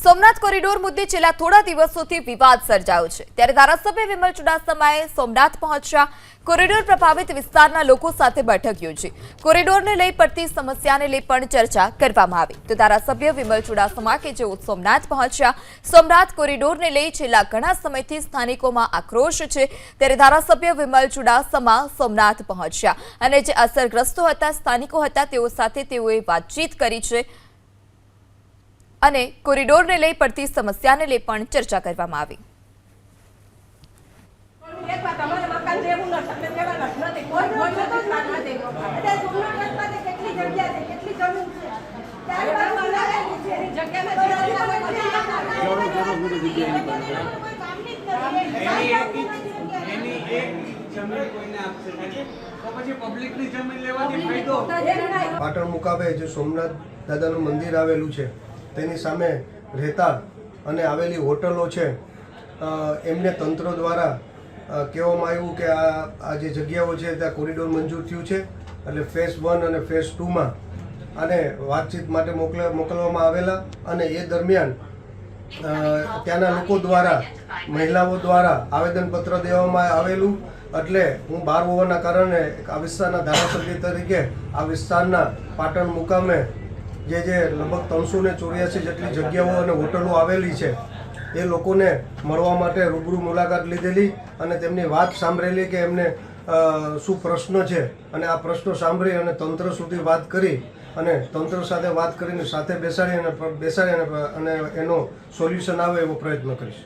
Somnath corridor મુદ્દે છેલ્લા થોડા દિવસોથી વિવાદ સર્જાયો છે ત્યારે ધારાસભ્ય વિમલ ચુડાસમાએ સોમનાથ પહોંચ્યા કોરિડોર પ્રભાવિત વિસ્તારના લોકો સાથે બેઠક યોજી કોરિડોરને લઈ પડતી સમસ્યાને લઈ પણ ચર્ચા કરવામાં આવી તો ધારાસભ્ય વિમલ ચુડાસમા કે જેઓ સોમનાથ પહોંચ્યા સોમનાથ કોરિડોરને લઈ છેલ્લા ઘણા સમયથી સ્થાનિકોમાં આક્રોશ છે ત્યારે ધારાસભ્ય વિમલ ચુડાસમા સોમનાથ પહોંચ્યા અને જે અસરગ્રસ્તો હતા સ્થાનિકો હતા તેઓ સાથે તેઓએ વાતચીત કરી છે અને કોરિડોરને લઈ પડતી સમસ્યાને લઈ પણ ચર્ચા કરવામાં આવી પાટણ મુકામે જે સોમનાથ દાદાનું મંદિર આવેલું છે તેની સામે રહેતા અને આવેલી હોટલો છે એમને તંત્ર દ્વારા કહેવામાં આવ્યું કે આ જે જગ્યાઓ છે ત્યાં કોરિડોર મંજૂર થયું છે એટલે ફેઝ 1 અને ફેઝ 2માં આને વાતચીત માટે મોકલવામાં આવેલા અને એ દરમિયાન ત્યાંના લોકો દ્વારા મહિલાઓ દ્વારા આવેદનપત્ર દેવામાં આવેલું એટલે હું બહાર હોવાના કારણે આ વિસ્તારના ધારાસભ્ય તરીકે આ વિસ્તારના પાટણ મુકામે જે લગભગ 384 જેટલી જગ્યાઓ અને હોટલો આવેલી છે એ લોકોને મળવા માટે રૂબરૂ મુલાકાત લીધેલી અને તેમની વાત સાંભળેલી કે એમને શું પ્રશ્નો છે અને આ પ્રશ્નો સાંભળી અને તંત્ર સુધી વાત કરી અને તંત્ર સાથે વાત કરીને સાથે બેસાડી અને એનો સોલ્યુશન આવે એવો પ્રયત્ન કરીશ।